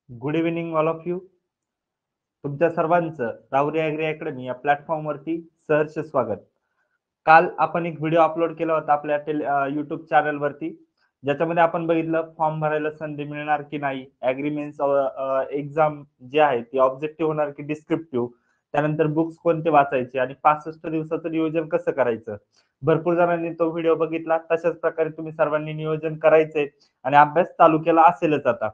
Good evening all of you. तुमच्या सर्वांचं Rahuri agree academy या प्लॅटफॉर्मवरती सहर्ष स्वागत. काल आपण एक व्हिडिओ अपलोड केला होता आपल्या युट्यूब चॅनलवरती, ज्याच्यामध्ये आपण बघितलं फॉर्म भरायला संधी मिळणार की नाही, ॲग्रीमेंट्स एक्झाम जे आहे ती ऑब्जेक्टिव्ह होणार की डिस्क्रिप्टिव्ह, त्यानंतर बुक्स कोणते वाचायचे आणि 65 दिवसाचं नियोजन कसं करायचं. भरपूर जणांनी तो व्हिडिओ बघितला. तशाच प्रकारे तुम्ही सर्वांनी नियोजन करायचंय आणि अभ्यास चालू केला असेलच आता.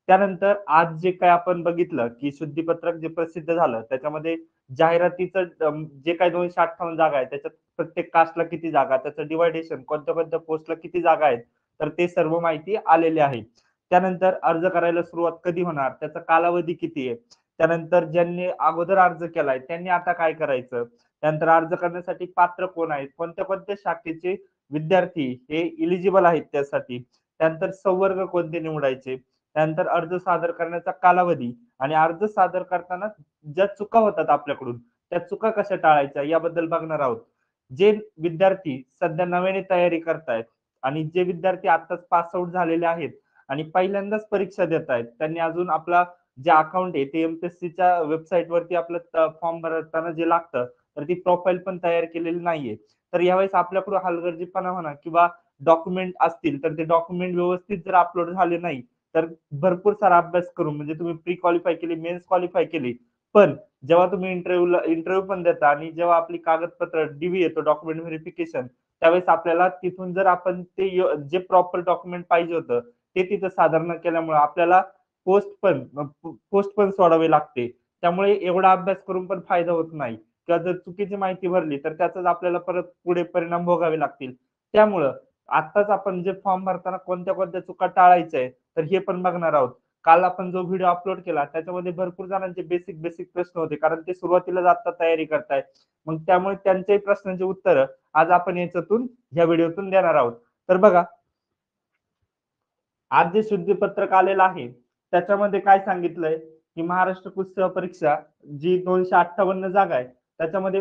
त्यानंतर आज जे काय आपण बघितलं की शुद्धीपत्रक जे प्रसिद्ध झालं त्याच्यामध्ये जाहिरातीचं जे काही 258 जागा आहेत त्याच्यात प्रत्येक कास्टला किती जागा, त्याचं डिवायडेशन कोणत्या कोणत्या पोस्टला किती जागा आहेत, तर ते सर्व माहिती आलेली आहे. त्यानंतर अर्ज करायला सुरुवात कधी होणार, त्याचा कालावधी किती आहे, त्यानंतर ज्यांनी अगोदर अर्ज केलाय त्यांनी आता काय करायचं, त्यानंतर अर्ज करण्यासाठी पात्र कोण आहेत, कोणत्या कोणत्या शाखेचे विद्यार्थी हे इलिजिबल आहेत त्यासाठी, त्यानंतर संवर्ग कोणते निवडायचे, त्यानंतर अर्ज सादर करण्याचा कालावधी आणि अर्ज सादर करताना ज्या चुका होतात आपल्याकडून त्या चुका कशा टाळायच्या याबद्दल बघणार आहोत. जे विद्यार्थी सध्या नव्याने तयारी करतायत आणि जे विद्यार्थी आताच पास आउट झालेले आहेत आणि पहिल्यांदाच परीक्षा देत आहेत, त्यांनी अजून आपला जे अकाउंट आहे ते एमपीएससीच्या वेबसाईटवरती आपलं फॉर्म भरताना जे लागतं तर ती प्रोफाईल पण तयार केलेली नाहीये. तर यावेळेस आपल्याकडून हलगर्जीपणा म्हणा किंवा डॉक्युमेंट असतील तर ते डॉक्युमेंट व्यवस्थित जर अपलोड झाले नाही तर भरपूर सारा अभ्यास करून म्हणजे तुम्ही प्री क्वालिफाय केली, मेन्स क्वालिफाय केली, पण जेव्हा तुम्ही इंटरव्ह्यू पण देता आणि जेव्हा आपली कागदपत्र डीव्ही येतो डॉक्युमेंट व्हेरिफिकेशन, त्यावेळेस आपल्याला तिथून जर आपण ते जे प्रॉपर डॉक्युमेंट पाहिजे होतं ते तिथं सादर न केल्यामुळे आपल्याला पोस्ट पण सोडावी लागते. त्यामुळे एवढा अभ्यास करून पण फायदा होत नाही किंवा जर चुकीची माहिती भरली तर त्याचाच आपल्याला परत पुढे परिणाम भोगावे लागतील. त्यामुळं आताच आपण जे फॉर्म भरताना कोणत्या कोणत्या चुका टाळायच्या आहे तर हे पण बघणार आहोत. काल आपण जो व्हिडिओ अपलोड केला त्याच्यामध्ये भरपूर जणांचे बेसिक प्रश्न होते, कारण ते सुरुवातीला आता तयारी करतायत. मग त्यामुळे त्यांच्याही प्रश्नांची उत्तरं आज आपण याच्यातून ह्या व्हिडिओतून देणार आहोत. तर बघा, आज जे शुद्धीपत्रक आलेलं आहे त्याच्यामध्ये काय सांगितलंय की महाराष्ट्र कुस्ती परीक्षा जी 258 जागा आहे त्याच्यामध्ये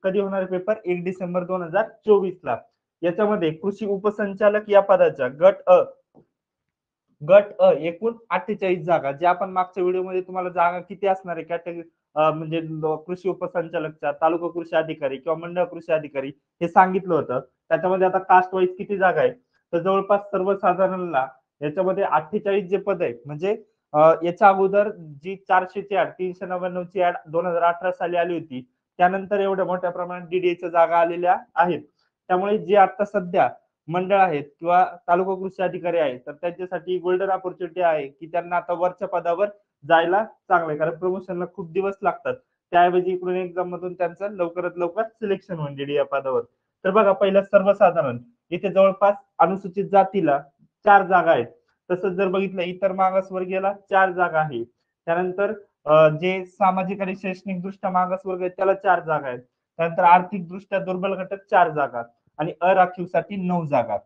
कधी होणार पेपर 1 डिसेंबर 2024 ला. याच्यामध्ये कृषी उपसंचालक या पदाच्या गट अ एकूण 48 जागा, जे आपण मागच्या व्हिडिओमध्ये तुम्हाला जागा किती असणार आहे कॅटेगरी म्हणजे कृषी उपसंचालकच्या, तालुका कृषी अधिकारी किंवा मंडळ कृषी अधिकारी हे सांगितलं होतं. त्याच्यामध्ये आता कास्ट वाईज किती जागा आहे तर जवळपास सर्वसाधारणला याच्यामध्ये 48 जे पद आहेत म्हणजे याच्या अगोदर जी 400ची ऍड 399ची ऍड 2018 साली आली होती, त्यानंतर एवढ्या मोठ्या प्रमाणात डीडीएच्या जागा आलेल्या आहेत. त्यामुळे जे आता सध्या मंडळ आहेत किंवा तालुका कृषी अधिकारी आहेत तर त्यांच्यासाठी गोल्डन ऑपॉर्च्युनिटी आहे की त्यांना आता वरच्या पदावर जायला चांगलं आहे, कारण प्रमोशनला खूप दिवस लागतात. त्याऐवजी इकडून एक्झाम मधून त्यांचं लवकरात लवकर सिलेक्शन होऊन गेली या पदावर. तर बघा, पहिलं सर्वसाधारण इथे जवळपास अनुसूचित जातीला 4 जागा आहेत. तसंच जर बघितलं इतर मागासवर्गीयला 4 जागा आहे. त्यानंतर जे सामाजिक आणि शैक्षणिक दृष्ट्या मागासवर्ग आहेत त्याला 4 जागा आहेत. त्यानंतर आर्थिक दृष्ट्या दुर्बल घटक 4 जागा आणि अराखीवसाठी 9 जागा.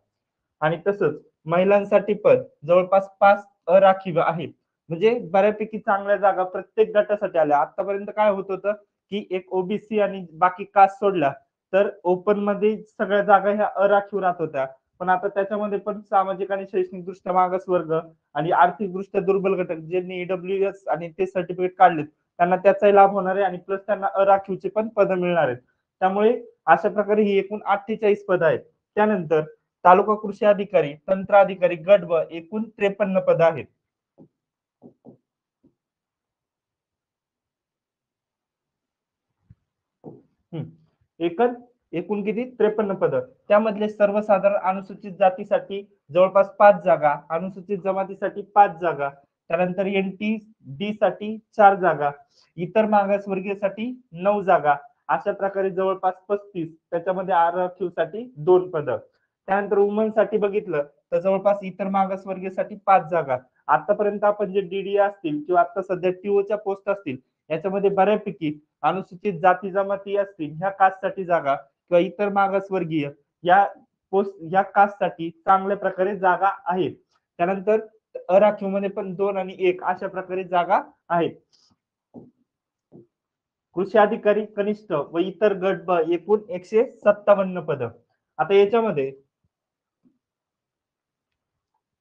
आणि तसंच महिलांसाठी पण जवळपास 5 अराखीव आहेत. म्हणजे बऱ्यापैकी चांगल्या जागा प्रत्येक गटासाठी आल्या. आतापर्यंत काय होत होतं की एक ओबीसी आणि बाकी कास्ट सोडल्या तर ओपन मध्ये सगळ्या जागा ह्या अराखीव राहत होत्या. पण आता त्याच्यामध्ये पण सामाजिक आणि शैक्षणिक दृष्ट्या मागासवर्ग आणि आर्थिक दृष्ट्या दुर्बल घटक ज्यांनी ईडब्ल्यूएस आणि ते सर्टिफिकेट काढलेत त्यांना त्याचाही लाभ होणार आहे आणि प्लस त्यांना अराखीवचे पण पद मिळणार आहेत. त्यामुळे अशा प्रकारे ही एकूण 48 पद आहेत. त्यानंतर तालुका कृषी अधिकारी, तंत्र अधिकारी गट ब एकूण 53 पद आहेत. एकूण एकूण किती 53 पद. त्यामधले सर्वसाधारण अनुसूचित जातीसाठी जवळपास 5 जागा, अनुसूचित जमातीसाठी 5 जागा, त्यानंतर एनटी डी साठी 4 जागा, इतर मागासवर्गीयसाठी 9 जागा, अशा प्रकारे जवळपास 35. त्याच्यामध्ये आरक्षीव साठी 2 पद. त्यानंतर वुमन साठी बघितलं तर जवळपास इतर मागासवर्गीयसाठी 5 जागा. आतापर्यंत आपण जे डीडी असतील किंवा आता सध्या टीओच्या पोस्ट असतील याच्यामध्ये बऱ्यापैकी अनुसूचित जाती जमाती असतील ह्या कास्टसाठी जागा किंवा इतर मागासवर्गीय या या कास्टसाठी चांगल्या प्रकारे जागा आहेत. त्यानंतर अराखीव मध्ये पण 2 आणि 1 अशा प्रकारे जागा आहेत. कृषी अधिकारी कनिष्ठ व इतर गट ब एकूण 157 पद. आता याच्यामध्ये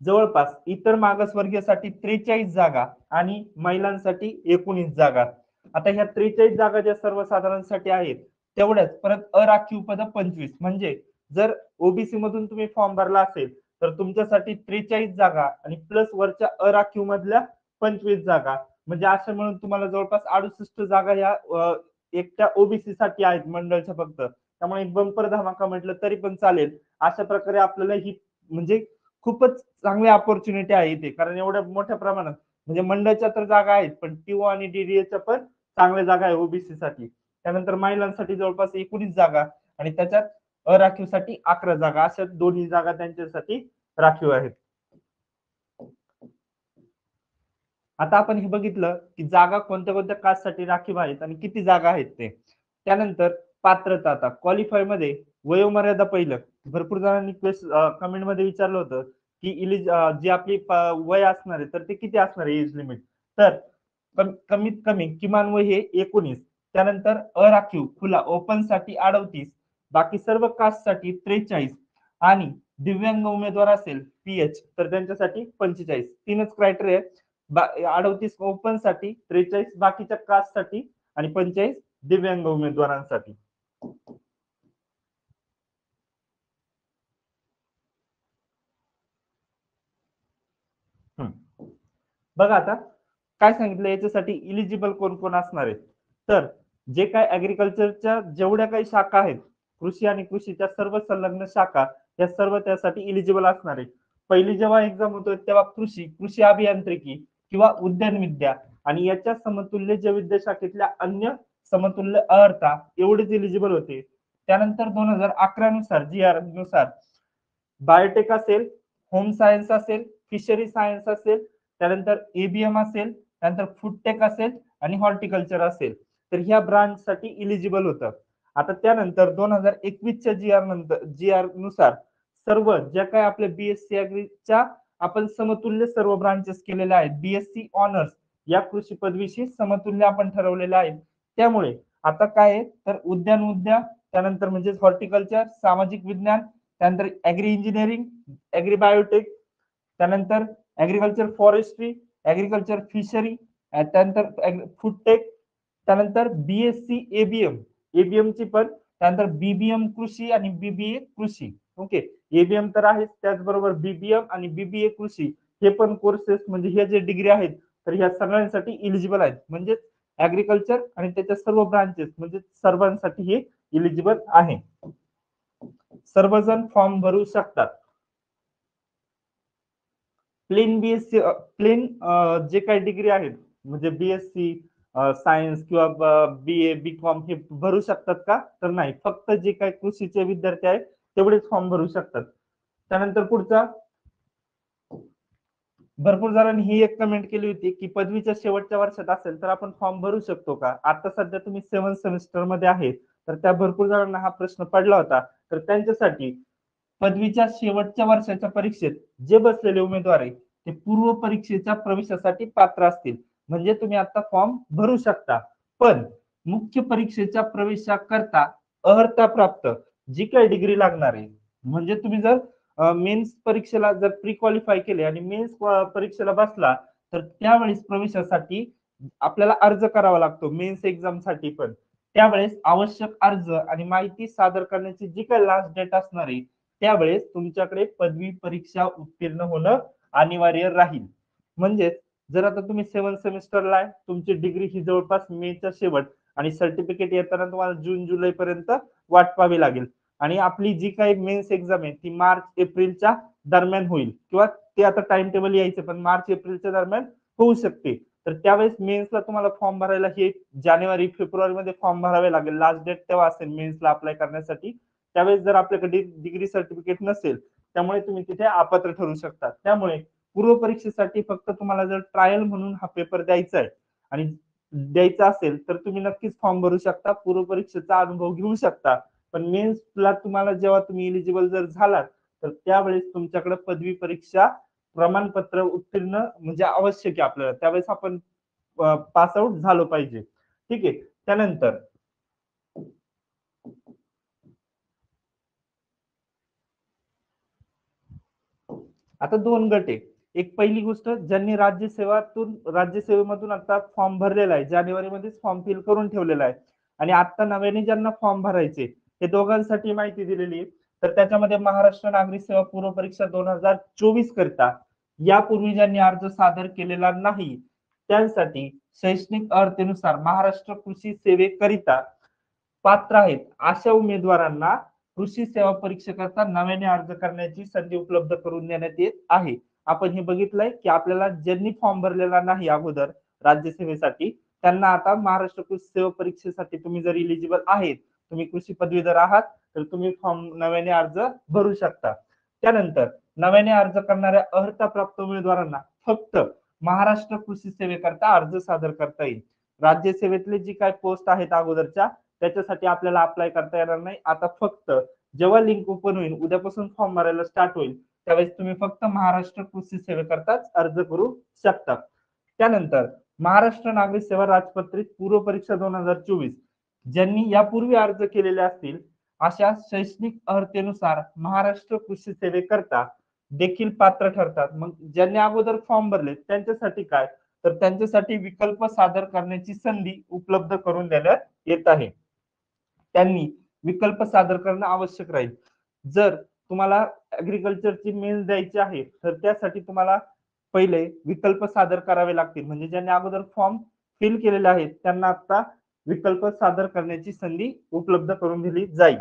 जवळपास इतर मागासवर्गीयसाठी 43 जागा आणि महिलांसाठी 19 जागा. आता ह्या 43 जागा ज्या सर्वसाधारणसाठी आहेत तेवढ्याच परत अराखीव पद 25. म्हणजे जर ओबीसी मधून तुम्ही फॉर्म भरला असेल तर तुमच्यासाठी 43 जागा आणि प्लस वरच्या अराखीव मधल्या 25 जागा, म्हणजे अशा म्हणून तुम्हाला जवळपास 68 जागा या एकट्या ओबीसी साठी आहेत मंडळच्या फक्त. त्यामुळे एक बंपर धमाका म्हटलं तरी पण चालेल. अशा प्रकारे आपल्याला ही म्हणजे खूपच चांगली अपॉर्च्युनिटी आहे इथे, कारण एवढ्या मोठ्या प्रमाणात म्हणजे मंडळच्या तर जागा आहेत पण टीओ आणि डीडीएच्या पण चांगल्या जागा आहे ओबीसी साठी. त्यानंतर महिलांसाठी जवळपास 19 जागा आणि त्याच्यात अराखीवसाठी 11 जागा, अशा दोन्ही जागा त्यांच्यासाठी राखीव आहेत. आता आपण हे बघितलं की जागा कोणत्या कोणत्या कास्टसाठी राखीव आहेत आणि किती जागा आहेत ते. त्यानंतर पात्रता, आता क्वालिफाय मध्ये वयोमर्यादा पहिलं भरपूर जणांनी कमेंट मध्ये विचारलं होतं की जी आपली वय असणार आहे तर ते किती असणार आहे एज लिमिट. तर कमीत कमी किमान वय हे 19, त्यानंतर अराखीव खुला ओपन साठी 38, बाकी सर्व कास्ट साठी 43 आणि दिव्यांग उमेदवार असेल पीएच तर त्यांच्यासाठी 45. तीनच क्रायटेरिया, 38 ओपन साठी, 43 बाकीच्या कास्ट साठी आणि 45 दिव्यांग उमेदवारांसाठी. बघा आता काय सांगितलं याच्यासाठी इलिजिबल कोण कोण असणार आहे. तर जे काय ऍग्रिकल्चरच्या जेवढ्या काही शाखा आहेत, कृषी आणि कृषीच्या सर्व संलग्न शाखा, या सर्व त्यासाठी इलिजिबल असणार आहे. पहिली जेव्हा एक्झाम होतो तेव्हा कृषी, कृषी अभियांत्रिकी किंवा उद्यान विद्या आणि याच्या समतुल्य जे विद्या शाखेतल्या अन्य समतुल्य अर्था एवढेच इलिजिबल होते. त्यानंतर 2011 नुसार जी आर नुसार बायोटेक असेल, होम सायन्स असेल, फिशरी सायन्स असेल, त्यानंतर एबीएम असेल, त्यानंतर फूडटेक असेल आणि हॉर्टिकल्चर असेल तर ह्या ब्रांच साठी इलिजिबल होतं. आता त्यानंतर 2021च्या जी आर नुसार सर्व ज्या काय आपल्या बीएससी अग्रीच्या आपण समतुल्य सर्व ब्रांचेस केलेल्या आहेत, बीएससी ऑनर्स या कृषी पदवीशी समतुल्य आपण ठरवलेले आहे. त्यामुळे आता काय आहे तर उद्यान त्यानंतर म्हणजे हॉर्टिकल्चर, सामाजिक विज्ञान, त्यानंतर ऍग्री इंजिनिअरिंग, ऍग्री बायोटेक, त्यानंतर ऍग्रिकल्चर फॉरेस्ट्री, ऍग्रिकल्चर फिशरी, त्यानंतर फूडटेक, त्यानंतर बीएससी एबीएम, एबीएम ची पण, त्यानंतर बीबीएम कृषी आणि बीबीए कृषी. ओके, एबीएम तर आहे, त्याचबरोबर बीबीएम आणि बीबीए कृषी हे पण कोर्सेस म्हणजे हे जे डिग्री आहेत तर ह्या सगळ्यांसाठी इलिजिबल आहेत. म्हणजे ऍग्रिकल्चर आणि त्याच्या सर्व ब्रांचेस म्हणजे सर्वांसाठी हे इलिजिबल आहे. सर्वजण फॉर्म भरू शकतात. प्लेन बीएससी, प्लेन जे काही डिग्री आहेत म्हणजे बीएससी सायन्स किंवा बीए बीकॉम हे भरू शकतात का तर नाही, फक्त जे काही कृषीचे विद्यार्थी आहेत तेवढेच फॉर्म भरू शकतात. त्यानंतर पुढचा, भरपूर जणांनी ही एक कमेंट केली होती की पदवीच्या शेवटच्या वर्षात असेल तर आपण फॉर्म भरू शकतो का. आता सध्या तुम्ही 7 सेमिस्टर मध्ये आहे तर त्या भरपूर जणांना हा प्रश्न पडला होता. तर त्यांच्यासाठी पदवीच्या शेवटच्या वर्षाच्या परीक्षेत जे बसलेले उमेदवार आहे ते पूर्व परीक्षेच्या प्रवेशासाठी पात्र असतील, म्हणजे तुम्ही आता फॉर्म भरू शकता. पण मुख्य परीक्षेच्या प्रवेशाकरता अर्हता प्राप्त जी काही डिग्री लागणार आहे, म्हणजे तुम्ही जर मेन्स परीक्षेला जर प्री क्वालिफाय केले आणि मेन्स परीक्षेला बसला तर त्यावेळेस प्रवेशासाठी आपल्याला अर्ज करावा लागतो मेन्स एक्झाम साठी. पण त्यावेळेस आवश्यक अर्ज आणि माहिती सादर करण्याची जी काही लास्ट डेट असणार आहे त्यावेळेस तुमच्याकडे पदवी परीक्षा उत्तीर्ण होणं अनिवार्य राहील. म्हणजेच जर आता तुम्ही 7 सेमिस्टरला आहे, तुमची डिग्री ही जवळपास मेच्या शेवट आणि सर्टिफिकेट येताना तुम्हाला जून जुलै पर्यंत वाट पाहावी लागेल. आणि आपली जी काही मेन्स एक्झाम आहे ती मार्च एप्रिलच्या दरम्यान होईल, किंवा ते आता टाइम टेबल यायचं पण मार्च एप्रिलच्या दरम्यान होऊ शकते. तर त्यावेळेस मेन्सला तुम्हाला फॉर्म भरायला हे जानेवारी फेब्रुवारी मध्ये फॉर्म भरावे लागेल, लास्ट डेट तेव्हा असेल मेन्सला अप्लाय करण्यासाठी. त्यावेळेस जर आपल्याकडे डिग्री सर्टिफिकेट नसेल त्यामुळे तुम्ही तिथे अपात्र ठरू शकता. त्यामुळे पूर्व परीक्षेसाठी फक्त तुम्हाला जर ट्रायल म्हणून हा पेपर द्यायचा आहे आणि द्यायचा असेल तर तुम्ही नक्कीच फॉर्म भरू शकता, पूर्व परीक्षेचा अनुभव घेऊ शकता. पण मेन्सला तुम्हाला जेव्हा तुम्ही इलिजिबल जर झालात तर त्यावेळेस तुमच्याकडे पदवी परीक्षा प्रमाणपत्र उत्तीर्ण म्हणजे आवश्यक आहे आपल्याला, त्यावेळेस आपण पास आउट झालो पाहिजे. ठीक आहे. त्यानंतर आता दोन गट आहे. एक पहिली गोष्ट, ज्यांनी राज्यसेवेमधून आता फॉर्म भरलेला आहे, जानेवारीमध्येच फॉर्म फिल करून ठेवलेला आहे, आणि आता नव्याने ज्यांना फॉर्म भरायचे, हे दोघांसाठी माहिती दिलेली आहे. तर त्याच्यामध्ये महाराष्ट्र नागरिक सेवा पूर्व परीक्षा 2024 करता यापूर्वी ज्यांनी अर्ज सादर केलेला नाही, त्यांसाठी शैक्षणिक अर्हतेनुसार महाराष्ट्र कृषी सेवेकरिता पात्र आहेत अशा उमेदवारांना कृषी सेवा परीक्षेकरता नव्याने अर्ज करण्याची संधी उपलब्ध करून देण्यात येत आहे. आपण हे बघितलंय की आपल्याला ज्यांनी फॉर्म भरलेला नाही अगोदर राज्यसेवेसाठी, त्यांना आता महाराष्ट्र कृषी सेवा परीक्षेसाठी तुम्ही जर इलिजिबल आहेत, तुम्ही कृषी पदवीधर आहात, तर तुम्ही फॉर्म नव्याने अर्ज भरू शकता. त्यानंतर नव्याने अर्ज करणाऱ्या अर्हता प्राप्त उमेदवारांना फक्त महाराष्ट्र कृषी सेवेकरता अर्ज सादर करता येईल. राज्यसेवेतले जी काही पोस्ट आहेत अगोदरच्या, त्याच्यासाठी आपल्याला अप्लाय करता येणार नाही. आता फक्त जेव्हा लिंक ओपन होईल, उद्यापासून फॉर्म भरायला स्टार्ट होईल, त्यावेळेस तुम्ही फक्त महाराष्ट्र कृषी सेवेकरताच अर्ज करू शकता. त्यानंतर महाराष्ट्र नागरिक सेवा राजपत्रित पूर्व परीक्षा 2024 ज्यांनी यापूर्वी अर्ज केलेले असतील, अशा शैक्षणिक अर्हतेनुसार महाराष्ट्र कृषी सेवेकरता देखील पात्र ठरतात. मग ज्यांनी अगोदर फॉर्म भरले त्यांच्यासाठी काय, तर त्यांच्यासाठी विकल्प सादर करण्याची संधी उपलब्ध करून देण्यात येत आहे. त्यांनी विकल्प सादर करणं आवश्यक राहील. जर तुम्हाला ऍग्रिकल्चरची मेन्स द्यायची आहे, तर त्यासाठी तुम्हाला पहिले विकल्प सादर करावे लागतील. म्हणजे ज्यांनी अगोदर फॉर्म फिल केलेले आहेत त्यांना आता विकल्प सादर करण्याची संधी उपलब्ध करून दिली जाईल.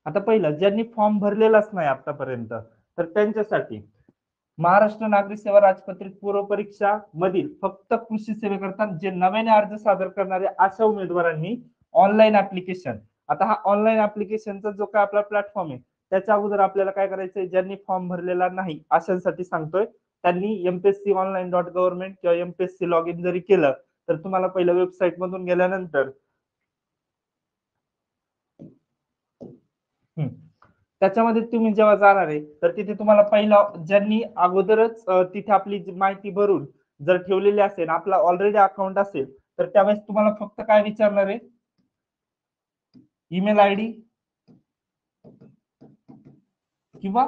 आता पहिलं ज्यांनी फॉर्म भरलेलाच नाही आतापर्यंत, तर त्यांच्यासाठी महाराष्ट्र नागरिक सेवा राजपत्रित पूर्व परीक्षा मधील फक्त कृषी सेवेकरता जे नव्याने अर्ज सादर करणारे अशा उमेदवारांनी ऑनलाईन ऍप्लिकेशन, आता हा ऑनलाईन ऍप्लिकेशनचा जो काय आपला प्लॅटफॉर्म आहे, त्याच्या अगोदर आपल्याला काय करायचंय, ज्यांनी फॉर्म भरलेला नाही अशांसाठी सांगतोय, त्यांनी mpsc-online.government किंवा एमपीएससी लॉग इन जरी केलं, तर तुम्हाला पहिल्या वेबसाईट मधून गेल्यानंतर त्याच्यामध्ये तुम्ही जेव्हा जाणार आहे, तर तिथे तुम्हाला पहिला ज्यांनी अगोदरच तिथे आपली माहिती भरून जर ठेवलेली असेल, आपला ऑलरेडी अकाउंट असेल, तर त्यावेळेस तुम्हाला फक्त काय विचारणार आहे, ईमेल आयडी किंवा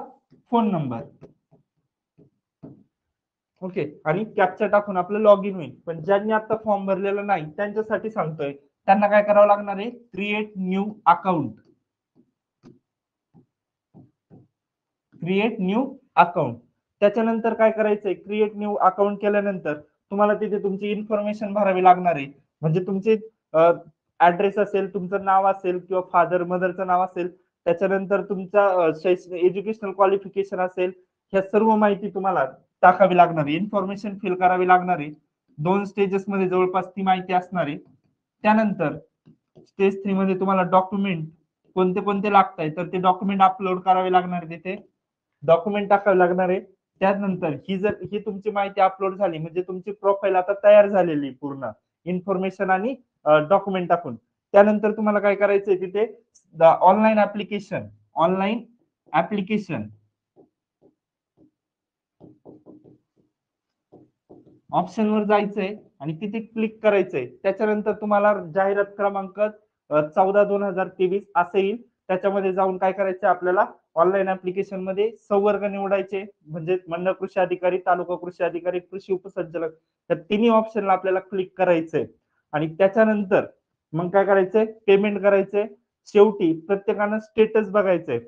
फोन नंबर. ओके, आणि कॅप्चा टाकून आपलं लॉग इन होईल. पण ज्यांनी आता फॉर्म भरलेला नाही त्यांच्यासाठी सांगतोय, त्यांना काय करावं लागणार आहे, create new account. Create new account त्याच्यानंतर काय करायचंय, क्रिएट न्यू अकाउंट केल्यानंतर तुम्हाला तिथे तुमची इन्फॉर्मेशन भरावी लागणार आहे. म्हणजे तुमचे ऍड्रेस असेल, तुमचं नाव असेल किंवा फादर मदरचं नाव असेल, त्याच्यानंतर तुमचा एज्युकेशनल क्वालिफिकेशन असेल, ह्या सर्व माहिती तुम्हाला टाकावी लागणार आहे, इन्फॉर्मेशन फिल करावी लागणार आहे. 2 स्टेजेस मध्ये जवळपास ती माहिती असणार आहे. त्यानंतर स्टेज 3 मध्ये तुम्हाला डॉक्युमेंट कोणते कोणते लागतात, तर ते डॉक्युमेंट अपलोड करावे लागणार आहे, तिथे डॉक्युमेंट टाकावे लागणार आहे. त्यानंतर ही तुमची माहिती अपलोड झाली म्हणजे तुमची प्रोफाईल आता तयार झालेली पूर्ण इन्फॉर्मेशन आणि डॉक्युमेंट टाकून. त्यानंतर तुम्हाला काय करायचंय, तिथे ऑनलाईन ऍप्लिकेशन ऑप्शन वर जायचंय आणि तिथे क्लिक करायचंय. त्याच्यानंतर तुम्हाला जाहिरात क्रमांक 14/2023 असं येईल. त्याच्यामध्ये जाऊन काय करायचं, आपल्याला ऑनलाईन ऍप्लिकेशन मध्ये संवर्ग निवडायचे, म्हणजे मंडळ कृषी अधिकारी, तालुका कृषी अधिकारी, कृषी उपसंचालक, त्या तिन्ही ऑप्शनला आपल्याला क्लिक करायचंय. आणि त्याच्यानंतर मग काय करायचंय, पेमेंट करायचंय. शेवटी प्रत्येकानं स्टेटस बघायचंय.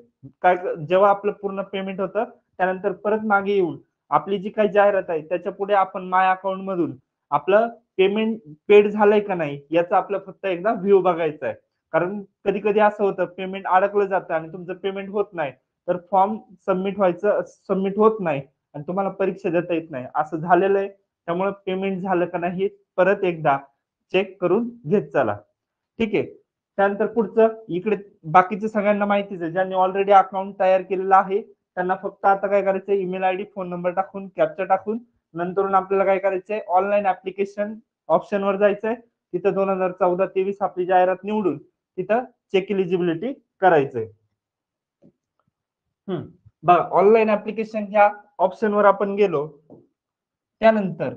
काय जेव्हा आपलं पूर्ण पेमेंट होतं, त्यानंतर परत मागे येऊन आपली जी काही जाहिरात आहे त्याच्या पुढे आपण माय अकाउंट मधून आपलं पेमेंट पेड झालंय का नाही याचा आपलं फक्त एकदा व्ह्यू बघायचा आहे. कारण कधी कधी असं होतं, पेमेंट अडकलं जातं आणि तुमचं पेमेंट होत नाही, तर फॉर्म सबमिट होत नाही आणि तुम्हाला परीक्षा देता येत नाही, असं झालेलं आहे. त्यामुळे पेमेंट झालं का नाही परत एकदा चेक करून घेत चला. ठीक आहे. त्यानंतर पुढचं इकडे बाकीच्या सगळ्यांना माहितीच आहे, ज्यांनी ऑलरेडी अकाउंट तयार केलेलं आहे त्यांना फक्त आता काय करायचं, ईमेल आयडी, फोन नंबर टाकून कॅप्चा टाकून नंतर आपल्याला काय करायचंय, ऑनलाईन ऍप्लिकेशन ऑप्शन वर जायचंय. तिथं 2014-23 आपली जाहिरात निवडून तिथं चेक एलिजिबिलिटी करायचंय. बघा, ऑनलाईन ऍप्लिकेशन ह्या ऑप्शन वर आपण गेलो. त्यानंतर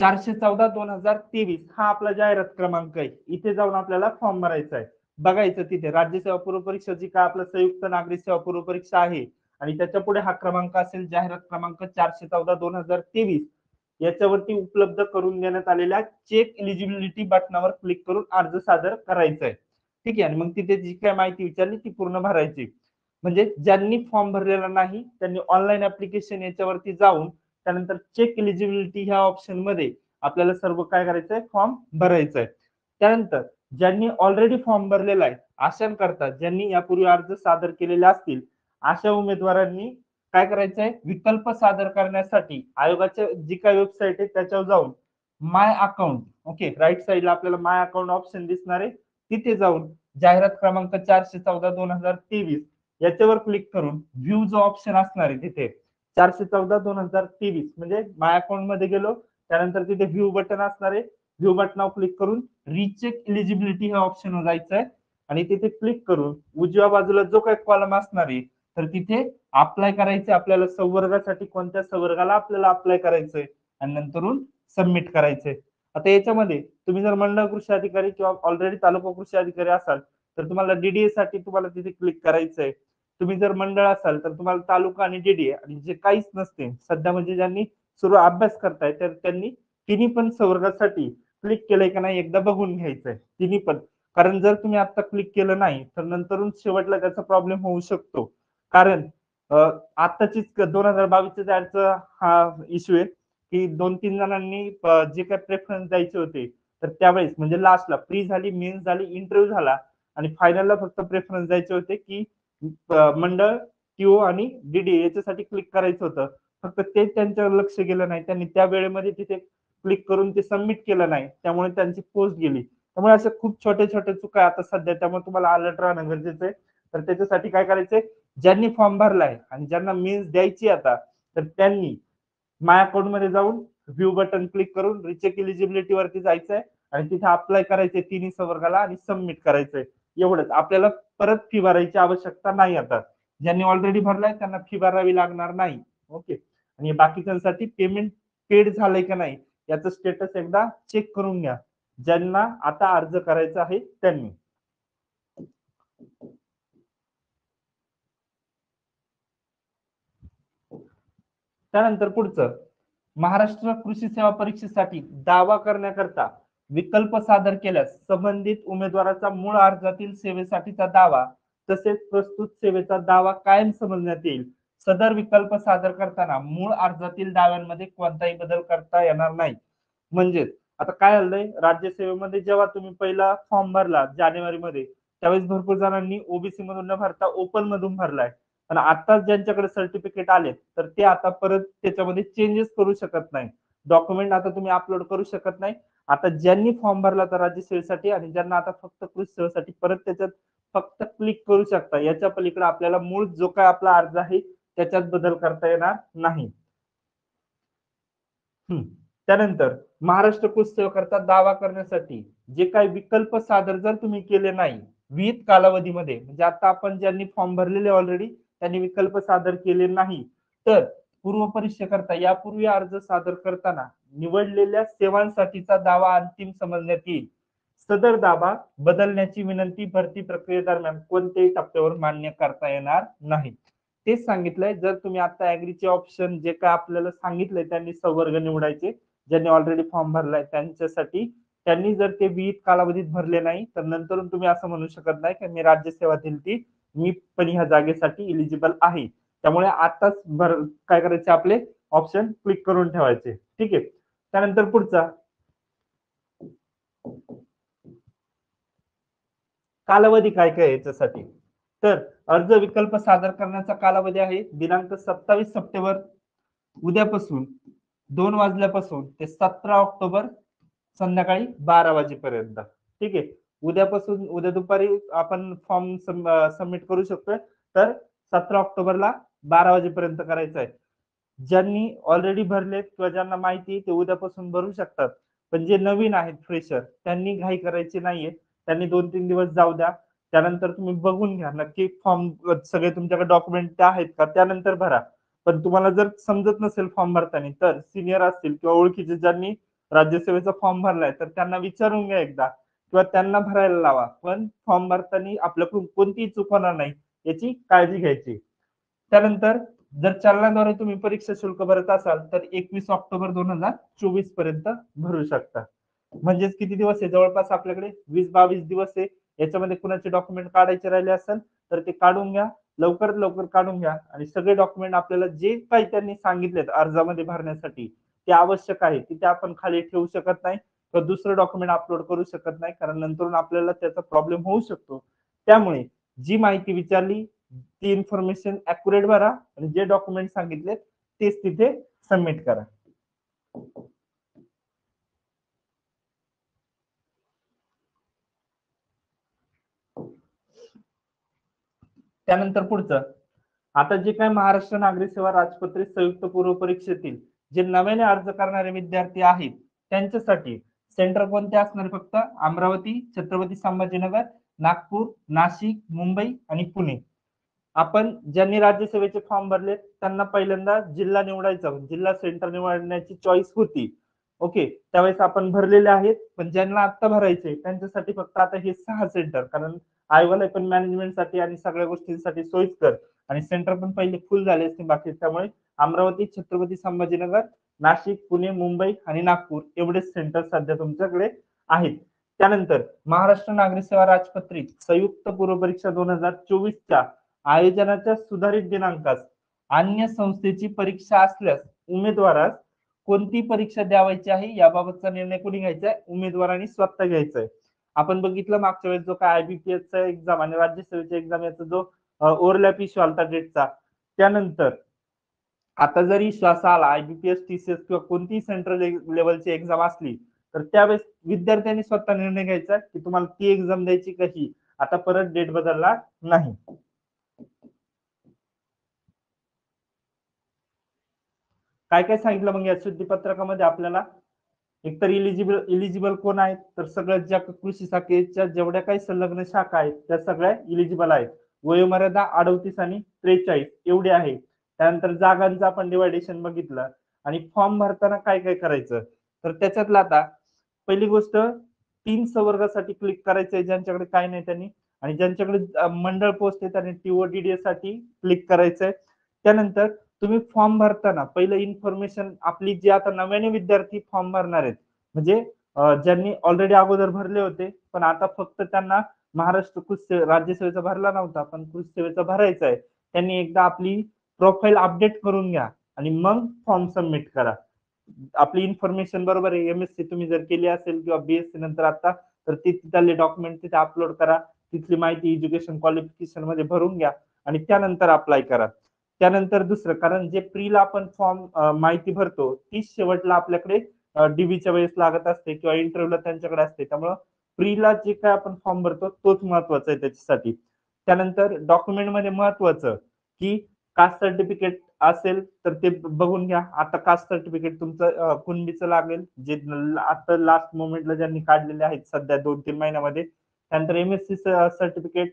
414/2023 हा आपला जाहिरात क्रमांक आहे. इथे जाऊन आपल्याला फॉर्म भरायचा आहे. बघायचं तिथे राज्य सेवा पूर्व परीक्षा जी काय आपलं संयुक्त नागरिक सेवा पूर्व परीक्षा आहे आणि त्याच्या पुढे हा क्रमांक असेल जाहिरात क्रमांक 414/2023 याच्यावरती उपलब्ध करून देण्यात आलेल्या चेक एलिजिबिलिटी बटनावर क्लिक करून अर्ज सादर करायचा आहे. ठीक आहे. आणि मग तिथे जी काय माहिती विचारली ती पूर्ण भरायची. म्हणजे ज्यांनी फॉर्म भरलेला नाही त्यांनी ऑनलाईन ऍप्लिकेशन याच्यावरती जाऊन त्यानंतर चेक एलिजिबिलिटी ह्या ऑप्शन मध्ये आपल्याला सर्व काय करायचंय फॉर्म भरायचा आहे. त्यानंतर ज्यांनी ऑलरेडी फॉर्म भरलेला आहे अशांकरता ज्यांनी यापूर्वी अर्ज सादर केलेले असतील अशा उमेदवारांनी काय करायचंय विकल्प सादर करण्यासाठी आयोगाच्या जी काय वेबसाईट आहे त्याच्यावर जाऊन माय अकाउंट ओके राईट साईडला आपल्याला माय अकाउंट ऑप्शन दिसणार आहे तिथे जाऊन जाहिरात क्रमांक 414/2023 याच्यावर क्लिक करून व्ह्यू जो ऑप्शन असणार आहे तिथे 414/2023 म्हणजे माय अकाउंट मध्ये गेलो त्यानंतर तिथे व्ह्यू बटन असणार आहे व्ह्यू बटनावर क्लिक करून रिचेक एलिजिबिलिटी ह्या ऑप्शनवर जायचं आहे आणि तिथे क्लिक करून उजव्या बाजूला जो काही कॉलम असणार आहे तर तिथे अप्लाय करायचे आपल्याला संवर्गासाठी कोणत्या संवर्गाला आपल्याला अप्लाय करायचंय आणि नंतरून सबमिट करायचंय. आता याच्यामध्ये तुम्ही जर मंडळ कृषी अधिकारी किंवा ऑलरेडी तालुका कृषी अधिकारी असाल तर तुम्हाला डीडीए साठी तुम्हाला तिथे क्लिक करायचंय. तुम्ही जर मंडळ असाल तर तुम्हाला तालुका आणि डीडीए आणि जे काहीच नसते सध्या म्हणजे ज्यांनी सुरू अभ्यास करताय तर त्यांनी तिन्ही पण संवर्गासाठी क्लिक केलंय का नाही एकदा बघून घ्यायचंय तिन्ही पण. कारण जर तुम्ही आता क्लिक केलं नाही तर नंतरून शेवटला त्याचा प्रॉब्लेम होऊ शकतो. कारण आताचीच 2022च्या हा इश्यू आहे की 2-3 जणांनी जे काही प्रेफरन्स द्यायचे होते तर त्यावेळेस म्हणजे लास्टला प्री झाली मेन्स झाली इंटरव्ह्यू झाला आणि फायनलला फक्त प्रेफरन्स द्यायचे होते की मंडळ टीओ आणि डीडी याच्यासाठी क्लिक करायचं होतं फक्त ते त्यांच्यावर लक्ष गेलं नाही त्यांनी त्या वेळेमध्ये तिथे क्लिक करून ते सबमिट केलं नाही त्यामुळे त्यांची पोस्ट गेली. त्यामुळे अशा खूप छोट्या छोट्या चुका आता सध्या त्यामुळे तुम्हाला अलर्ट राहणं गरजेचं आहे. तर त्याच्यासाठी काय करायचंय ज्यांनी फॉर्म भरलाय आणि ज्यांना मेन्स द्यायची आता तर त्यांनी माय अकाउंट मध्ये जाऊन व्ह्यू बटन क्लिक करून रिचेक एलिजिबिलिटी वरती जायचंय आणि तिथे अप्लाय करायचंय तिन्ही संवर्गाला आणि सबमिट करायचंय एवढंच आपल्याला परत फी भरायची आवश्यकता नाही आता ज्यांनी ऑलरेडी भरलाय त्यांना फी भरावी लागणार नाही ओके. आणि बाकीच्यांसाठी पेमेंट पेड झालंय का नाही याचं स्टेटस एकदा चेक करून घ्या ज्यांना आता अर्ज करायचा आहे त्यांनी. त्यानंतर पुढचं महाराष्ट्र कृषी सेवा परीक्षेसाठी दावा करण्याकरता विकल्प सादर केल्यास संबंधित उमेदवाराचा मूळ अर्जातील सेवेसाठीचा दावा तसेच प्रस्तुत सेवेचा दावा कायम समजण्यात येईल. सदर विकल्प सादर करताना मूळ अर्जातील दाव्यांमध्ये कोणताही बदल करता येणार नाही. म्हणजेच आता काय झालंय राज्यसेवेमध्ये जेव्हा तुम्ही पहिला फॉर्म भरला जानेवारीमध्ये त्यावेळेस भरपूर जणांनी ओबीसी मधून न भरता ओपन मधून भरलाय पण आता ज्यांच्याकडे सर्टिफिकेट आले तर ते आता परत त्याच्यामध्ये चेंजेस करू शकत नाही डॉक्युमेंट आता तुम्ही अपलोड करू शकत नाही. आता ज्यांनी फॉर्म भरला तर राज्यसेवेसाठी आणि ज्यांना आता फक्त कृषी सेवेसाठी परत त्याच्यात फक्त क्लिक करू शकता याच्या पलीकडे आपल्याला मूळ जो काय आपला अर्ज आहे त्याच्यात बदल करता येणार नाही. त्यानंतर महाराष्ट्र कृषी सेवेकरता दावा करण्यासाठी जे काही विकल्प सादर जर तुम्ही केले नाही विहित कालावधीमध्ये म्हणजे आता आपण ज्यांनी फॉर्म भरलेले ऑलरेडी त्यांनी विकल्प सादर केले नाही तर पूर्व परीक्षेकरता यापूर्वी अर्ज सादर करताना निवडलेल्या सेवांसाठीचा दावा अंतिम समजण्यात येईल. सदर दावा बदलण्याची विनंती भरती प्रक्रियेदरम्यान कोणत्याही टप्प्यावर मान्य करता येणार नाही. तेच सांगितलंय जर तुम्ही आता ऍग्रीचे ऑप्शन जे काय आपल्याला सांगितलंय त्यांनी संवर्ग निवडायचे ज्यांनी ऑलरेडी फॉर्म भरलाय त्यांच्यासाठी त्यांनी जर ते विहित कालावधीत भरले नाही तर नंतर तुम्ही असं म्हणू शकत नाही की मी राज्यसेवा दिली मी पण ह्या जागेसाठी इलिजिबल आहे. त्यामुळे आताच काय करायचे आपले ऑप्शन क्लिक करून ठेवायचे ठीक आहे. त्यानंतर पुढचा कालावधी काय काय याच्यासाठी तर अर्ज विकल्प सादर करण्याचा कालावधी आहे दिनांक 27 सप्टेंबर उद्यापासून 2 वाजल्यापासून ते 17 ऑक्टोबर संध्याकाळी 12 वाजेपर्यंत ठीक आहे. उद्यापासून उद्या दुपारी आपण फॉर्म सबमिट करू शकतोय तर 17 ऑक्टोबरला 12 वाजेपर्यंत करायचं आहे. ज्यांनी ऑलरेडी भरलेत किंवा ज्यांना माहिती ते उद्यापासून भरू शकतात पण जे नवीन आहेत फ्रेशर त्यांनी घाई करायची नाहीये त्यांनी 2-3 दिवस जाऊ द्या त्यानंतर तुम्ही बघून घ्या नक्की फॉर्म सगळे तुमच्याकडे डॉक्युमेंट आहेत का त्यानंतर भरा. पण तुम्हाला जर समजत नसेल फॉर्म भरताना तर सिनियर असतील किंवा ओळखीचे ज्यांनी राज्यसेवेचा फॉर्म भरलाय तर त्यांना विचारून घ्या एकदा किंवा त्यांना भरायला लावा. पण फॉर्म भरताना आपल्याकडून कोणतीही चूक होणार नाही याची काळजी घ्यायची. त्यानंतर जर चलनाद्वारे तुम्ही परीक्षा शुल्क भरत असाल तर 21 ऑक्टोबर 2024 पर्यंत भरू शकता. म्हणजेच किती दिवस आहे, जवळपास आपल्याकडे 20-22 दिवस आहे. याच्यामध्ये कुणाचे डॉक्युमेंट काढायचे राहिले असेल तर ते काढून घ्या, लवकरात लवकर काढून घ्या आणि सगळे डॉक्युमेंट आपल्याला जे काही त्यांनी सांगितलेत अर्जामध्ये भरण्यासाठी ते आवश्यक आहे, तिथे आपण खाली ठेवू शकत नाही किंवा दुसरं डॉक्युमेंट अपलोड करू शकत नाही, कारण नंतरून आपल्याला त्याचा प्रॉब्लेम होऊ शकतो. त्यामुळे जी माहिती विचारली ती इन्फॉर्मेशन अॅक्युरेट भरा आणि जे डॉक्युमेंट सांगितले तेच तिथे सबमिट करा. त्यानंतर पुढचं, आता जे काही महाराष्ट्र नागरिक सेवा राजपत्रित संयुक्त पूर्व परीक्षेतील जे नव्याने अर्ज करणारे विद्यार्थी आहेत त्यांच्यासाठी सेंटर कोणते असणार? फक्त अमरावती, छत्रपती संभाजीनगर, नागपूर, नाशिक, मुंबई आणि पुणे. आपण ज्यांनी राज्यसेवेचे फॉर्म भरले त्यांना पहिल्यांदा जिल्हा निवडायचा, जिल्हा सेंटर निवडण्याची चॉईस होती. ओके, त्यावेळेस आपण भरलेले आहेत. पण ज्यांना आता भरायचे त्यांच्यासाठी फक्त आता हे 6 सेंटर, कारण आयवाला पण मॅनेजमेंटसाठी आणि सगळ्या गोष्टींसाठी सोयीस्कर आणि सेंटर पण पहिले फुल झाले असते बाकी. त्यामुळे अमरावती, छत्रपती संभाजीनगर, नाशिक, पुणे, मुंबई आणि नागपूर एवढेच सेंटर सध्या तुमच्याकडे आहेत. त्यानंतर महाराष्ट्र नागरिक सेवा राजपत्रित संयुक्त पूर्व परीक्षा 2024च्या आयोजनाच्या सुधारित दिनांकास अन्य संस्थेची परीक्षा असल्यास उमेदवारास कोणती परीक्षा द्यावायची आहे याबाबतचा निर्णय कोणी घ्यायचा आहे? उमेदवारांनी स्वतः घ्यायचा आहे. आपण बघितलं मागच्या वेळेस जो काय आयबीपीएसचा एक्झाम आणि राज्यसेवेच्या एक्झाम याचा जो ओव्हरलॅप इश्यू आलता डेटचा, त्यानंतर आता जरी श्वास आला आयबीपीएस, टीसीएस किंवा कोणतीही सेंट्रल लेवलची एक्झाम असली तर त्यावेळेस विद्यार्थ्यांनी स्वतः निर्णय घ्यायचा की तुम्हाला ती एक्झाम द्यायची कशी. आता परत डेट बदलला नाही. काय काय सांगितलं मग या शुद्धीपत्रकामध्ये आपल्याला? एकतर इलिजिबल कोण आहेत? तर सगळ्यात ज्या कृषी शाखेच्या जेवढ्या काही संलग्न शाखा आहेत त्या सगळ्या इलिजिबल आहेत. वयोमर्यादा 38 आणि 43 एवढी आहे. त्यानंतर जागांचं आपण डिवायडेशन बघितलं आणि फॉर्म भरताना काय काय करायचं तर त्याच्यातलं आता पहिली गोष्ट 3 संवर्गासाठी क्लिक करायचंय ज्यांच्याकडे काय नाही त्यांनी, आणि ज्यांच्याकडे मंडळ पोस्ट आहे त्यांनी टीओडीडीएस साठी क्लिक करायचंय. त्यानंतर तुम्ही फॉर्म भरताना पहिलं इन्फॉर्मेशन आपली जी आता नव्याने विद्यार्थी फॉर्म भरणार आहेत म्हणजे ज्यांनी ऑलरेडी अगोदर भरले होते पण आता फक्त त्यांना महाराष्ट्र कृषी राज्यसेवेचा भरला नव्हता पण कृषी सेवेचा भरायचा आहे, त्यांनी एकदा आपली प्रोफाईल अपडेट करून घ्या आणि मग फॉर्म सबमिट करा. आपली इन्फॉर्मेशन बरोबर आहे, एमएससी तुम्ही जर केली असेल किंवा बीएससी नंतर आता तर तिथले डॉक्युमेंट तिथे अपलोड करा, तिथली माहिती एज्युकेशन क्वालिफिकेशन मध्ये भरून घ्या आणि त्यानंतर अप्लाय करा. त्यानंतर दुसरं, कारण जे प्रीला आपण फॉर्म माहिती भरतो ती शेवटला आपल्याकडे डीबीच्या वेळेस लागत असते किंवा इंटरव्ह्यूला त्यांच्याकडे असते. त्यामुळे प्रीला जे काय आपण फॉर्म भरतो तोच महत्वाचा आहे त्याच्यासाठी. त्यानंतर डॉक्युमेंट मध्ये महत्वाचं की कास्ट सर्टिफिकेट असेल तर ते बघून घ्या. आता कास्ट सर्टिफिकेट तुमचं कुणबीचं लागेल जे आता लास्ट मोमेंटला ज्यांनी काढलेले आहेत सध्या 2-3 महिन्यामध्ये. त्यानंतर एमएससी सर्टिफिकेट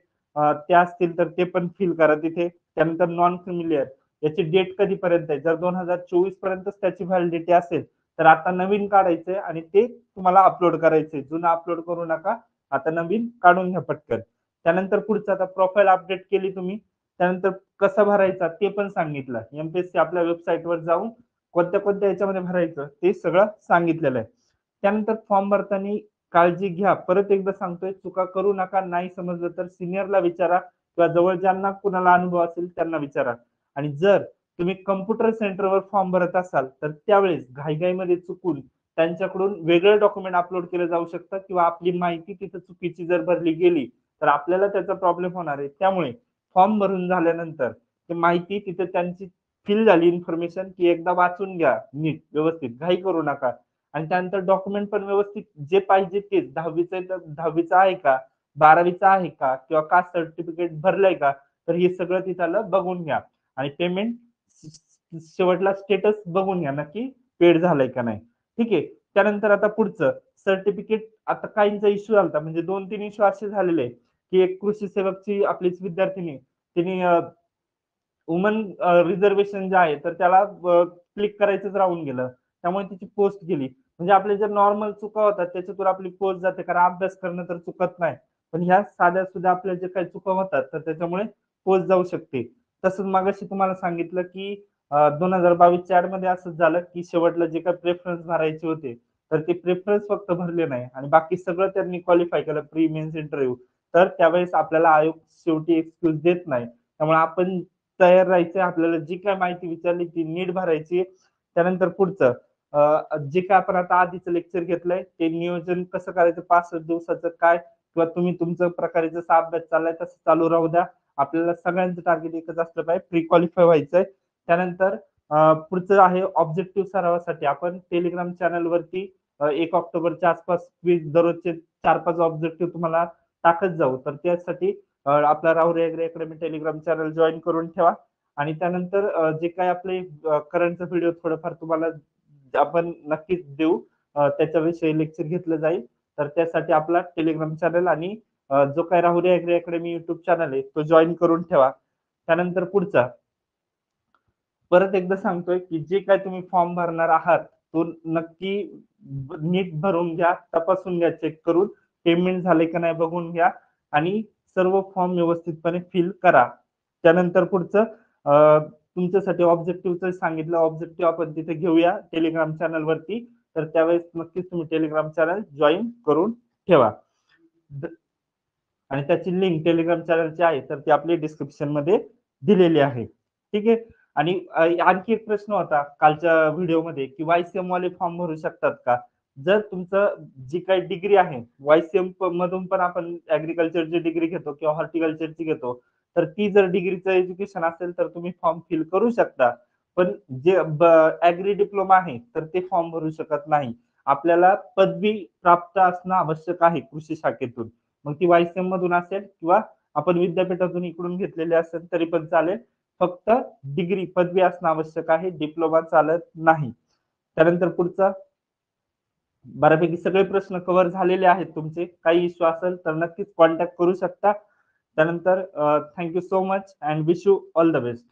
ते असतील तर ते पण फिल करा तिथे. त्यानंतर नॉन फेमिलियर याची डेट कधीपर्यंत आहे, जर 2024 पर्यंतच त्याची व्हॅलिडिटी असेल तर आता नवीन काढायचंय आणि ते तुम्हाला अपलोड करायचंय. जुनं अपलोड करू नका, आता नवीन काढून घ्या पटकन. त्यानंतर पुढचं, आता प्रोफाईल अपडेट केली तुम्ही त्यानंतर कसा भरायचा ते पण सांगितलं. एमपीएससी आपल्या वेबसाईटवर जाऊन कोणत्या कोणत्या याच्यामध्ये भरायचं ते सगळं सांगितलेलं आहे. त्यानंतर फॉर्म भरताना काळजी घ्या, परत एकदा सांगतोय, चुका करू नका. नाही समजलं तर सिनियरला विचारा किंवा जवळ ज्यांना कुणाला अनुभव असेल त्यांना विचारा. आणि जर तुम्ही कम्प्युटर सेंटरवर फॉर्म भरत असाल तर त्यावेळेस घाईघाईमध्ये चुकून त्यांच्याकडून वेगळं डॉक्युमेंट अपलोड केलं जाऊ शकतं किंवा आपली माहिती तिथं चुकीची जर भरली गेली तर आपल्याला त्याचा प्रॉब्लेम होणार आहे. त्यामुळे फॉर्म भरून झाल्यानंतर ते माहिती तिथे त्यांची फिल झाली इन्फॉर्मेशन की एकदा वाचून घ्या नीट व्यवस्थित, घाई करू नका. आणि त्यानंतर डॉक्युमेंट पण व्यवस्थित जे पाहिजे तेच, 10वीचं आहे तर 10वीचं आहे का, 12वीचं आहे का किंवा कास्ट सर्टिफिकेट भरलंय का, तर हे सगळं तिथं बघून घ्या. आणि पेमेंट शेवटला स्टेटस बघून घ्या नक्की पेड झालंय का नाही. ठीक आहे. त्यानंतर आता पुढचं सर्टिफिकेट, आता काहींचा इश्यू आलता म्हणजे 2-3 इश्यू असे झालेले की एक कृषी सेवकची आपलीच विद्यार्थिनी तिने वुमन रिझर्वेशन जे आहे तर त्याला क्लिक करायचंच राहून गेलं, त्यामुळे तिची पोस्ट गेली. म्हणजे आपले जे नॉर्मल चुका होतात त्याच्यातून आपली पोस्ट जाते, कारण अभ्यास करणं तर चुकत नाही, पण ह्या साध्या सुद्धा आपल्या जे काही चुका होतात तर त्याच्यामुळे पोस्ट जाऊ शकते. तसंच मागाशी तुम्हाला सांगितलं की 2022च्या ऍड मध्ये असंच झालं की शेवटला जे काही प्रेफरन्स भरायचे होते तर ते प्रेफरन्स फक्त भरले नाही आणि बाकी सगळं त्यांनी क्वालिफाय केलं प्री मेन्स इंटरव्ह्यू. तर त्यावेळेस आपल्याला आयोग शेवटी एक्सक्यूज देत नाही. त्यामुळे आपण तयार राहायचं, आपल्याला जी काय माहिती विचारली ती नीट भरायची. त्यानंतर पुढचं जे काय आपण आता आधीचं लेक्चर घेतलंय ते नियोजन कसं करायचं 65 दिवसाचं काय, किंवा तुम्ही तुमचं प्रकारे जसा अभ्यास चाललाय तसं चालू राहू द्या. आपल्याला सगळ्यांचं टार्गेट एकच असलं पाहिजे, प्री क्वालिफाय व्हायचंय. त्यानंतर पुढचं आहे ऑब्जेक्टिव्ह सरावासाठी आपण टेलिग्राम चॅनल वरती 1 ऑक्टोबरच्या आसपास दररोजचे 4-5 ऑब्जेक्टिव्ह तुम्हाला टाकत जाऊ. तर त्यासाठी आपला Rahuri agri academy telegram channel join करून ठेवा. आणि त्यानंतर जे काही आपले करंटचा व्हिडिओ थोडंफार तुम्हाला आपण नक्कीच देऊ, त्याच्याविषयी लेक्चर घेतलं जाईल. तर त्यासाठी आपला टेलिग्राम चॅनल आणि जो काही Rahuri agri academy youtube channel आहे तो जॉईन करून ठेवा. त्यानंतर पुढचा परत एकदा सांगतोय की जे काय तुम्ही फॉर्म भरणार आहात तो नक्की नीट भरून घ्या, तपासून घ्या, चेक करून पेमेंट झाले का नाही बघून घ्या आणि सर्व फॉर्म व्यवस्थितपणे फिल करा. त्यानंतर पुढचं तुमच्यासाठी ऑब्जेक्टिव्हचं सांगितलं, ऑब्जेक्टिव्ह आपण तिथे घेऊया टेलिग्राम चॅनल वरती. तर त्यावेळेस नक्कीच तुम्ही टेलिग्राम चॅनल जॉईन करून ठेवा आणि त्याची लिंक टेलिग्राम चॅनलची आहे तर ती आपली डिस्क्रिप्शन मध्ये दिलेली आहे. ठीक आहे. आणि आणखी एक प्रश्न होता कालच्या व्हिडिओमध्ये की वायसीएम वाले फॉर्म भरू शकतात का? जर तुमचं जी काही डिग्री आहे वायसीएम मधून पण आपण ऍग्रीकल्चरची डिग्री घेतो किंवा हॉर्टिकल्चरची घेतो, तर ती जर डिग्रीचं एज्युकेशन असेल तर तुम्ही फॉर्म फिल करू शकता. पण जे ऍग्री डिप्लोमा आहे तर ते फॉर्म भरू शकत नाही. आपल्याला पदवी प्राप्त असणं आवश्यक आहे कृषी शाखेतून. मग ती वायसीएम मधून असेल किंवा आपण विद्यापीठातून इकडून घेतलेली असेल तरी पण चालेल. फक्त डिग्री पदवी असणं आवश्यक आहे, डिप्लोमा चालत नाही. त्यानंतर पुढचा बऱ्यापैकी सगळे प्रश्न कव्हर झालेले आहेत तुमचे. काही इश्यू असेल तर नक्कीच कॉन्टॅक्ट करू शकता. त्यानंतर thank you so much and wish you all the best.